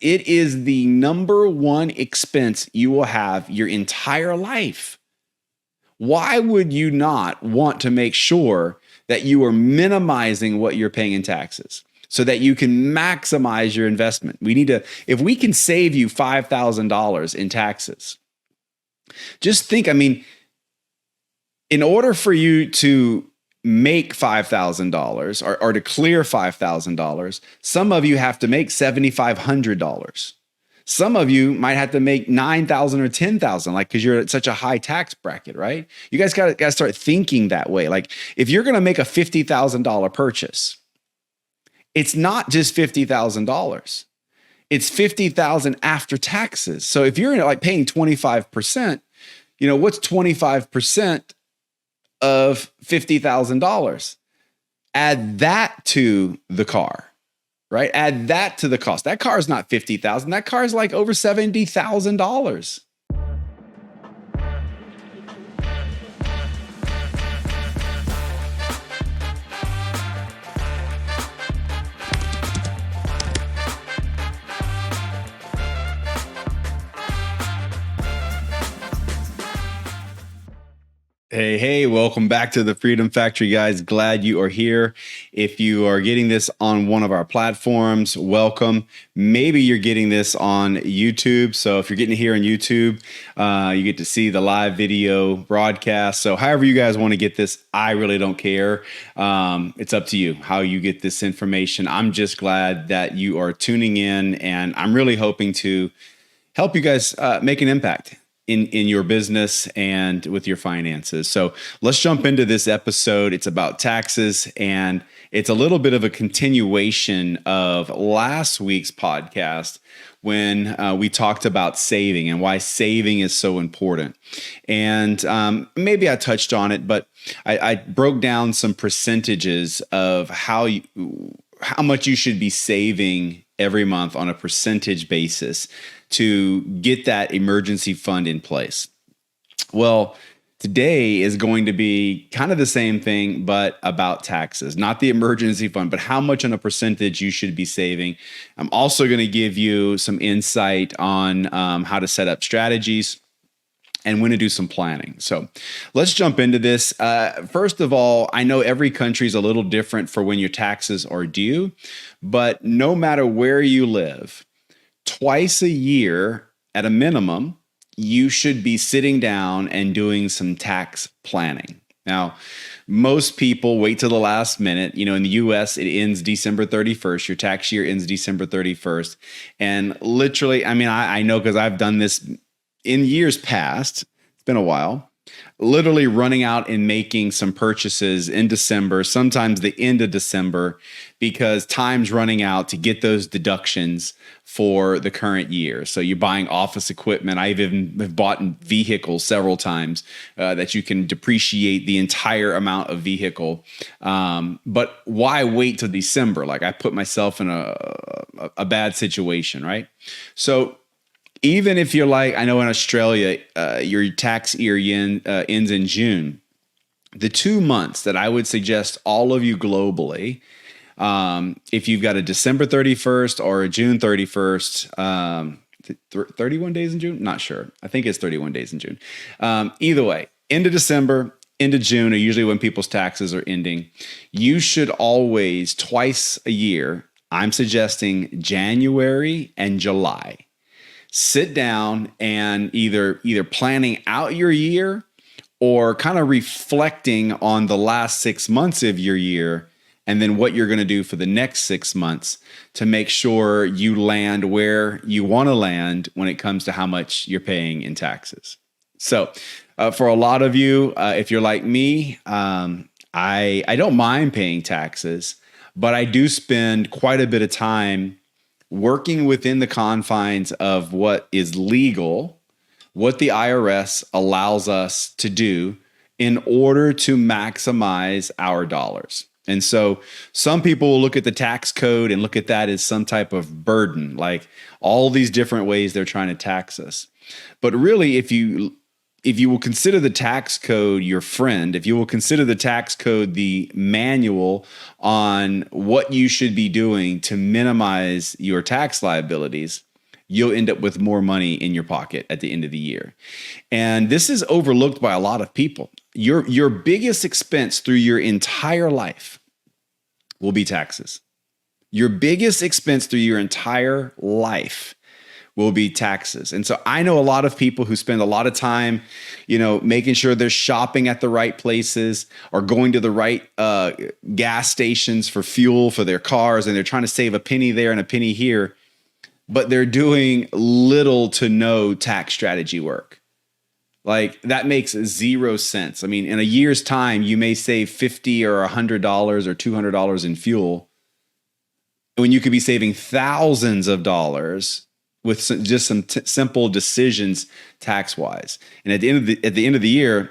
It is the number one expense you will have your entire life. Why would you not want to make sure that you are minimizing what you're paying in taxes so that you can maximize your investment? If we can save you $5,000 in taxes, just think, in order for you to make $5,000 or to clear $5,000, some of you have to make $7,500. Some of you might have to make $9,000 or $10,000, like, because you're at such a high tax bracket, right? You guys got to start thinking that way. Like, if you're going to make a $50,000 purchase, it's not just $50,000. It's $50,000 after taxes. So if you're like paying 25%, what's 25% of $50,000? Add that to the car. Right? Add that to the cost. That car is not $50,000. That car is like over $70,000. Hey, welcome back to the Freedom Factory, guys. Glad you are here. If you are getting this on one of our platforms, welcome. Maybe you're getting this on YouTube. So if you're getting it here on YouTube, you get to see the live video broadcast. So however you guys want to get this, I really don't care. It's up to you how you get this information. I'm just glad that you are tuning in, and I'm really hoping to help you guys make an impact in your business and with your finances. So let's jump into this episode. It's about taxes, and it's a little bit of a continuation of last week's podcast when we talked about saving and why saving is so important. And maybe I touched on it, but I broke down some percentages of how much you should be saving every month on a percentage basis to get that emergency fund in place. Well, today is going to be kind of the same thing, but about taxes, not the emergency fund, but how much on a percentage you should be saving. I'm also going to give you some insight on how to set up strategies and when to do some planning. So let's jump into this. First of all, I know every country is a little different for when your taxes are due, but no matter where you live, twice a year at a minimum, you should be sitting down and doing some tax planning. Now, most people wait till the last minute. In the US, it ends December 31st. Your tax year ends December 31st. And literally, I know because I've done this in years past. It's been a while. Literally running out and making some purchases in December, sometimes the end of December, because time's running out to get those deductions for the current year. So you're buying office equipment. I even have bought vehicles several times that you can depreciate the entire amount of vehicle. But why wait till December? Like, I put myself in a bad situation, right? So even if you're like, I know in Australia, your tax year ends in June. The 2 months that I would suggest all of you globally, if you've got a December 31st or a June 31st, 31 days in June? Not sure. I think it's 31 days in June. Either way, end of December, end of June are usually when people's taxes are ending. You should always, twice a year, I'm suggesting January and July, sit down and either planning out your year or kind of reflecting on the last 6 months of your year and then what you're going to do for the next 6 months to make sure you land where you want to land when it comes to how much you're paying in taxes. So for a lot of you, if you're like me, I don't mind paying taxes, but I do spend quite a bit of time working within the confines of what is legal, what the IRS allows us to do in order to maximize our dollars. And so some people will look at the tax code and look at that as some type of burden, like all these different ways they're trying to tax us. But really, if you will consider the tax code your friend, if you will consider the tax code the manual on what you should be doing to minimize your tax liabilities, you'll end up with more money in your pocket at the end of the year. And this is overlooked by a lot of people. Your biggest expense through your entire life will be taxes. Your biggest expense through your entire life will be taxes. And so I know a lot of people who spend a lot of time, making sure they're shopping at the right places or going to the right gas stations for fuel for their cars, and they're trying to save a penny there and a penny here, but they're doing little to no tax strategy work. Like, that makes zero sense. I mean, in a year's time, you may save $50 or $100 or $200 in fuel when you could be saving thousands of dollars with just some simple decisions tax-wise. And at the end of the year,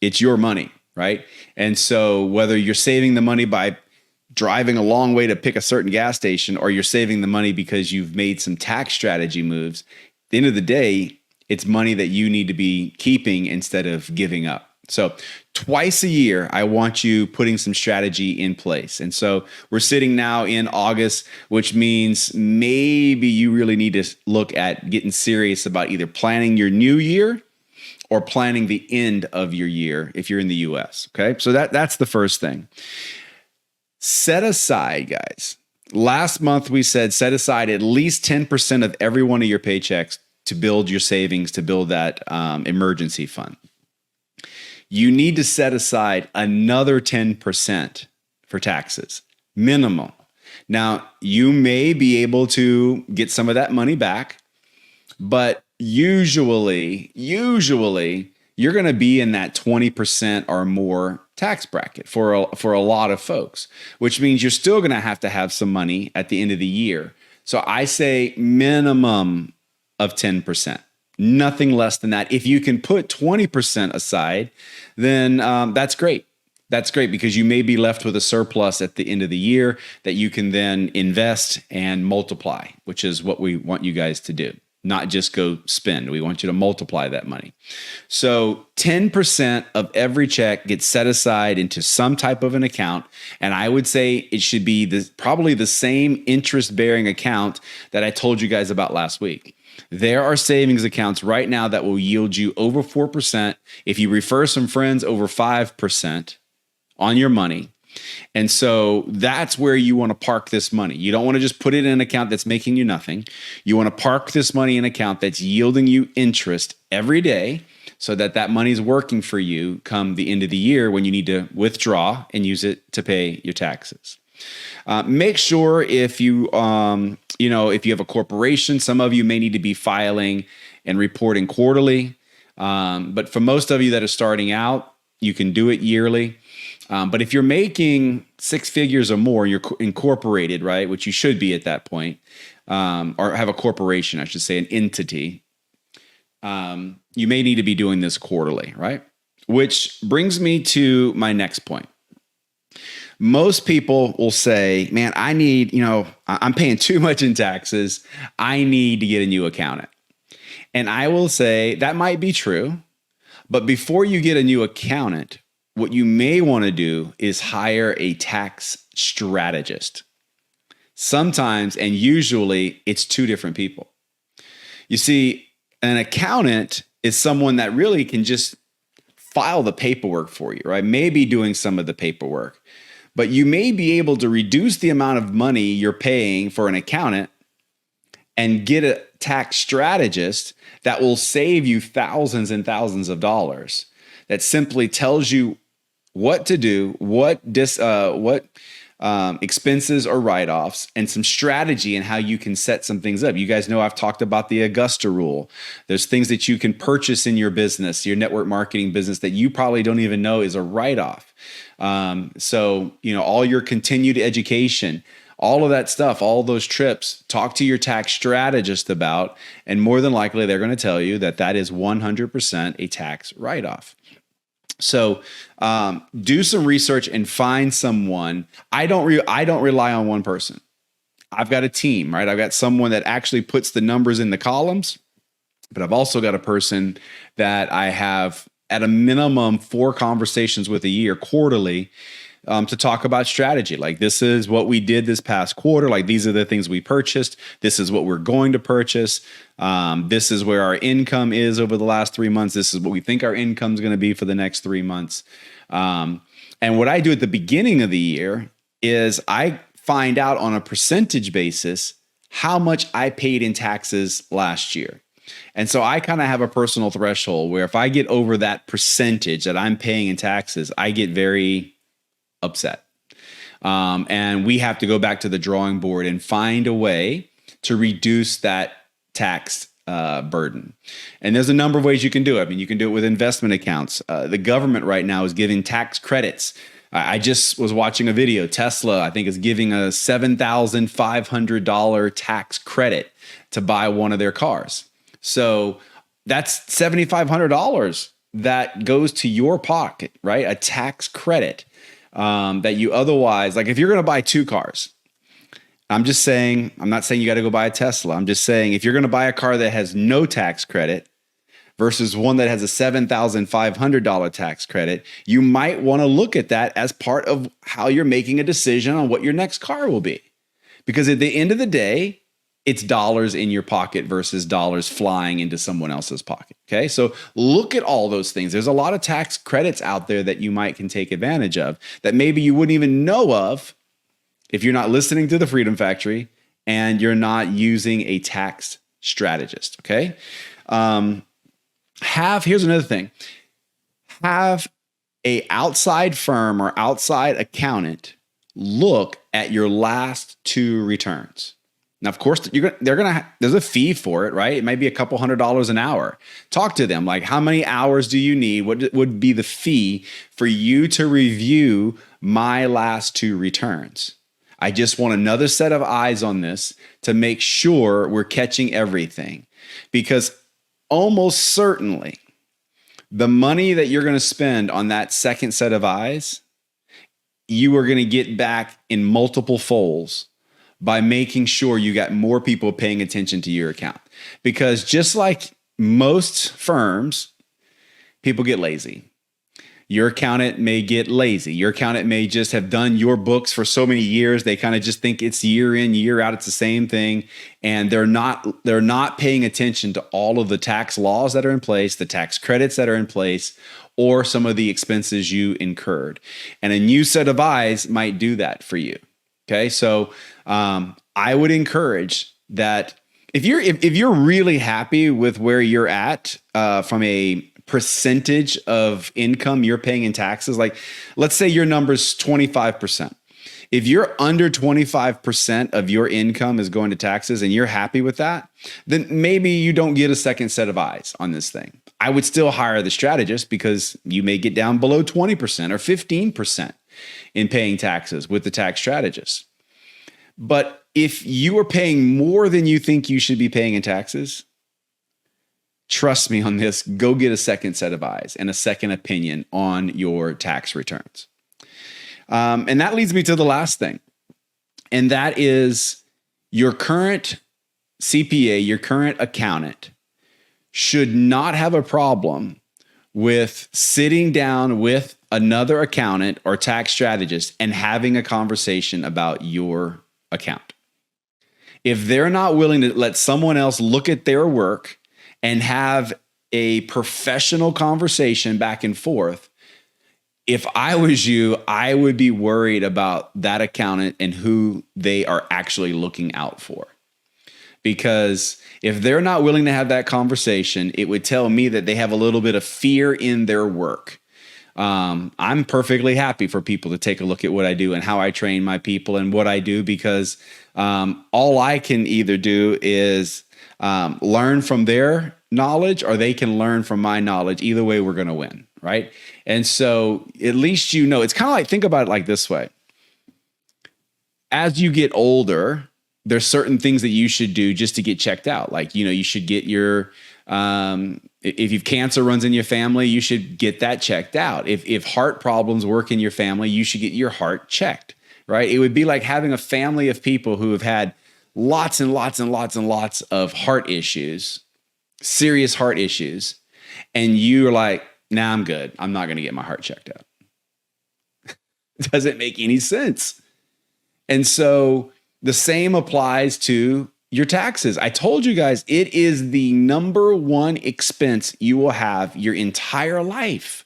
it's your money, right? And so whether you're saving the money by driving a long way to pick a certain gas station, or you're saving the money because you've made some tax strategy moves, at the end of the day, it's money that you need to be keeping instead of giving up. So twice a year, I want you putting some strategy in place. And so we're sitting now in August, which means maybe you really need to look at getting serious about either planning your new year or planning the end of your year if you're in the US. Okay, so that's the first thing. Set aside, guys. Last month we said set aside at least 10% of every one of your paychecks to build your savings, to build that emergency fund. You need to set aside another 10% for taxes, minimum. Now, you may be able to get some of that money back, but usually you're going to be in that 20% or more tax bracket for a lot of folks, which means you're still going to have some money at the end of the year. So I say minimum of 10%. Nothing less than that. If you can put 20% aside, then that's great. That's great, because you may be left with a surplus at the end of the year that you can then invest and multiply, which is what we want you guys to do. Not just go spend. We want you to multiply that money. So 10% of every check gets set aside into some type of an account. And I would say it should be probably the same interest-bearing account that I told you guys about last week. There are savings accounts right now that will yield you over 4%. If you refer some friends, over 5% on your money. And so that's where you want to park this money. You don't want to just put it in an account that's making you nothing. You want to park this money in an account that's yielding you interest every day, so that money is working for you come the end of the year when you need to withdraw and use it to pay your taxes. Make sure if you have a corporation, some of you may need to be filing and reporting quarterly. But for most of you that are starting out, you can do it yearly. But if you're making six figures or more, you're incorporated, right? Which you should be at that point, or have a corporation, I should say, an entity. You may need to be doing this quarterly, right? Which brings me to my next point. Most people will say, man, I'm paying too much in taxes. I need to get a new accountant. And I will say that might be true. But before you get a new accountant, what you may want to do is hire a tax strategist. Sometimes, and usually, it's two different people. You see, an accountant is someone that really can just file the paperwork for you, right? Maybe doing some of the paperwork. But you may be able to reduce the amount of money you're paying for an accountant and get a tax strategist that will save you thousands and thousands of dollars, that simply tells you what to do, what expenses or write-offs, and some strategy and how you can set some things up. You guys know I've talked about the Augusta rule. There's things that you can purchase in your business, your network marketing business, that you probably don't even know is a write-off. So, all your continued education, all of that stuff, all those trips, talk to your tax strategist about, and more than likely they're going to tell you that is 100% a tax write-off. So do some research and find someone. I don't rely on one person. I've got a team, right? I've got someone that actually puts the numbers in the columns, but I've also got a person that I have at a minimum 4 conversations with a year quarterly to talk about strategy. Like, this is what we did this past quarter. Like, these are the things we purchased. This is what we're going to purchase. This is where our income is over the last 3 months. This is what we think our income is going to be for the next 3 months. And what I do at the beginning of the year is I find out on a percentage basis how much I paid in taxes last year. And so I kind of have a personal threshold where if I get over that percentage that I'm paying in taxes, I get very upset. And we have to go back to the drawing board and find a way to reduce that tax burden. And there's a number of ways you can do it. I mean, you can do it with investment accounts. The government right now is giving tax credits. I just was watching a video. Tesla, I think, is giving a $7,500 tax credit to buy one of their cars. So that's $7,500 that goes to your pocket, right? A tax credit that you otherwise, like if you're going to buy 2 cars, I'm not saying you got to go buy a Tesla. I'm just saying if you're going to buy a car that has no tax credit versus one that has a $7,500 tax credit, you might want to look at that as part of how you're making a decision on what your next car will be. Because at the end of the day, it's dollars in your pocket versus dollars flying into someone else's pocket. Okay. So look at all those things. There's a lot of tax credits out there that you can take advantage of that maybe you wouldn't even know of if you're not listening to the Freedom Factory and you're not using a tax strategist. Okay. Here's another thing. Have a outside firm or outside accountant look at your last 2 returns. Now, of course, there's a fee for it, right? It might be a couple $100 an hour. Talk to them. Like, how many hours do you need? What would be the fee for you to review my last 2 returns? I just want another set of eyes on this to make sure we're catching everything. Because almost certainly the money that you're going to spend on that second set of eyes, you are going to get back in multiple folds by making sure you got more people paying attention to your account. Because just like most firms, people get lazy. Your accountant may get lazy. Your accountant may just have done your books for so many years. They kind of just think it's year in, year out. It's the same thing. And they're not paying attention to all of the tax laws that are in place, the tax credits that are in place, or some of the expenses you incurred. And a new set of eyes might do that for you. Okay. So I would encourage that if you're really happy with where you're at from a percentage of income you're paying in taxes, like let's say your number's 25%. If you're under 25% of your income is going to taxes and you're happy with that, then maybe you don't get a second set of eyes on this thing. I would still hire the strategist because you may get down below 20% or 15% in paying taxes with the tax strategist. But if you are paying more than you think you should be paying in taxes, trust me on this, go get a second set of eyes and a second opinion on your tax returns. And that leads me to the last thing. And that is your current CPA, your current accountant should not have a problem with sitting down with another accountant or tax strategist and having a conversation about your account. If they're not willing to let someone else look at their work and have a professional conversation back and forth, if I was you, I would be worried about that accountant and who they are actually looking out for. Because if they're not willing to have that conversation, it would tell me that they have a little bit of fear in their work. I'm perfectly happy for people to take a look at what I do and how I train my people and what I do, because all I can either do is learn from their knowledge, or they can learn from my knowledge. Either way, we're going to win, right? And so at least you know, it's kind of like, think about it like this way. As you get older, there's certain things that you should do just to get checked out. Like, you should get your, if you've cancer runs in your family, you should get that checked out. If heart problems work in your family, you should get your heart checked, right? It would be like having a family of people who have had lots and lots and lots and lots of heart issues, serious heart issues. And you're like, nah, I'm good. I'm not going to get my heart checked out. It doesn't make any sense. And so the same applies to your taxes. I told you guys, it is the number one expense you will have your entire life.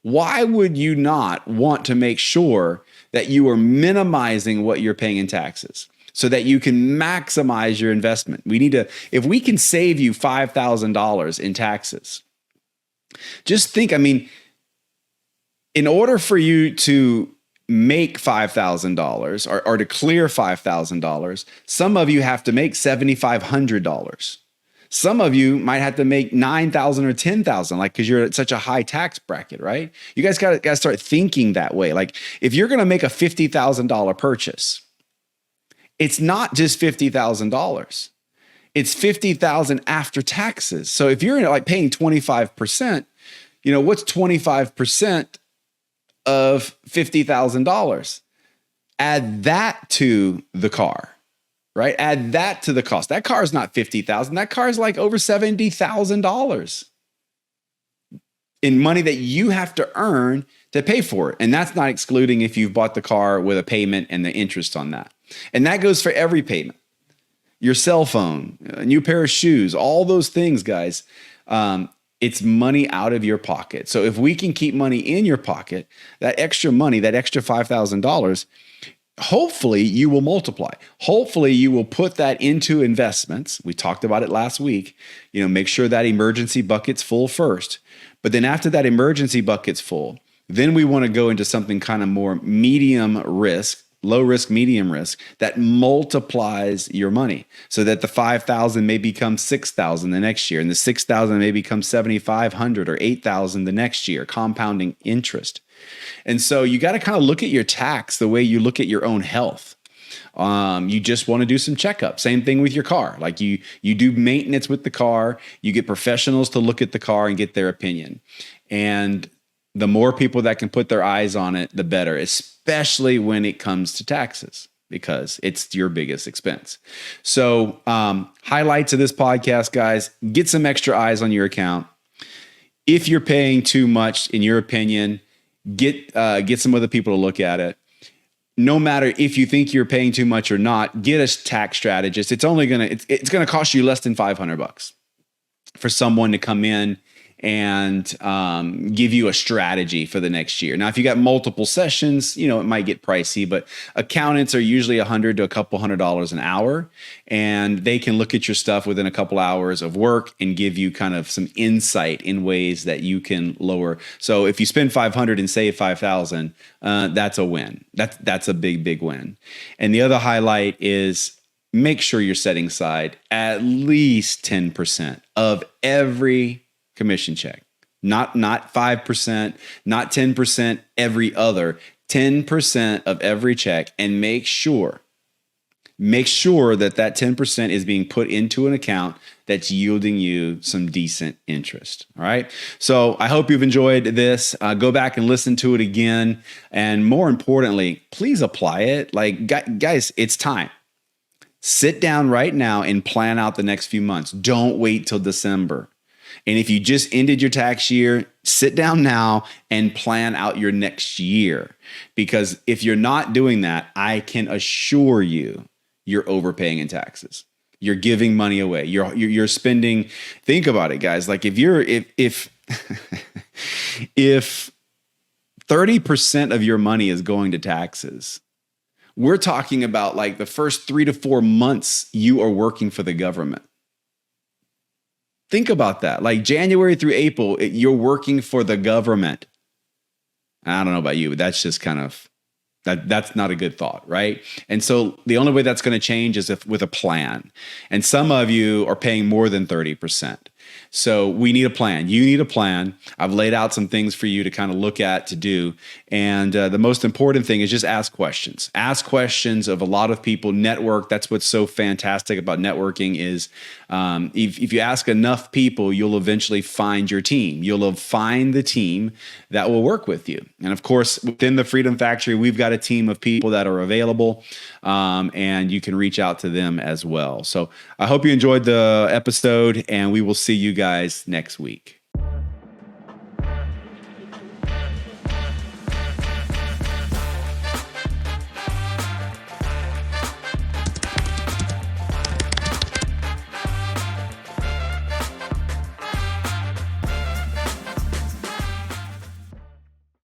Why would you not want to make sure that you are minimizing what you're paying in taxes so that you can maximize your investment? If we can save you $5,000 in taxes, just think, in order for you to make $5,000 or to clear $5,000, some of you have to make $7,500. Some of you might have to make $9,000 or $10,000, because you're at such a high tax bracket, right? You guys got to start thinking that way. Like, if you're going to make a $50,000 purchase, it's not just $50,000. It's $50,000 after taxes. So if you're paying 25%, what's 25% of $50,000? Add that to the car. Right? Add that to the cost. That car is not $50,000. That car is over $70,000 in money that you have to earn to pay for it. And that's not excluding if you've bought the car with a payment and the interest on that. And that goes for every payment. Your cell phone, a new pair of shoes, all those things, guys. It's money out of your pocket. So if we can keep money in your pocket, that extra money, that extra $5,000, hopefully you will multiply. Hopefully you will put that into investments. We talked about it last week. Make sure that emergency bucket's full first. But then after that emergency bucket's full, then we want to go into something kind of more medium risk, low risk, medium risk, that multiplies your money so that the 5,000 may become 6,000 the next year, and the 6,000 may become 7,500 or 8,000 the next year, compounding interest. And so you got to kind of look at your tax the way you look at your own health. You just want to do some checkup. Same thing with your car. Like you do maintenance with the car. You get professionals to look at the car and get their opinion. And the more people that can put their eyes on it, the better, especially when it comes to taxes, because it's your biggest expense. So highlights of this podcast, guys, get some extra eyes on your account. If you're paying too much, in your opinion, get some other people to look at it. No matter if you think you're paying too much or not, get a tax strategist. It's gonna cost you less than $500 for someone to come in and give you a strategy for the next year. Now, if you got multiple sessions, it might get pricey, but accountants are usually $100 to a couple $100 an hour, and they can look at your stuff within a couple hours of work and give you kind of some insight in ways that you can lower. So if you spend $500 and save $5,000, that's a win. That's a big win. And the other highlight is make sure you're setting aside at least 10% of every commission check, not 5%, not 10%, every other, 10% of every check, and make sure that 10% is being put into an account that's yielding you some decent interest. All right. So I hope you've enjoyed this. Go back and listen to it again. And more importantly, please apply it. Guys, it's time. Sit down right now and plan out the next few months. Don't wait till December. And if you just ended your tax year, sit down now and plan out your next year. Because if you're not doing that, I can assure you, you're overpaying in taxes. You're giving money away. You're spending. Think about it, guys. Like if 30% of your money is going to taxes, we're talking about the first 3 to 4 months you are working for the government. Think about that. January through April, you're working for the government. I don't know about you, but that's just kind of, that's not a good thought, right? And so the only way that's going to change is with a plan. And some of you are paying more than 30%. So we need a plan. You need a plan. I've laid out some things for you to kind of look at, to do. And the most important thing is just ask questions. Ask questions of a lot of people. Network. That's what's so fantastic about networking is if you ask enough people, you'll eventually find your team. You'll find the team that will work with you. And of course, within the Freedom Factory, we've got a team of people that are available, and you can reach out to them as well. So I hope you enjoyed the episode, and we will see you guys next week.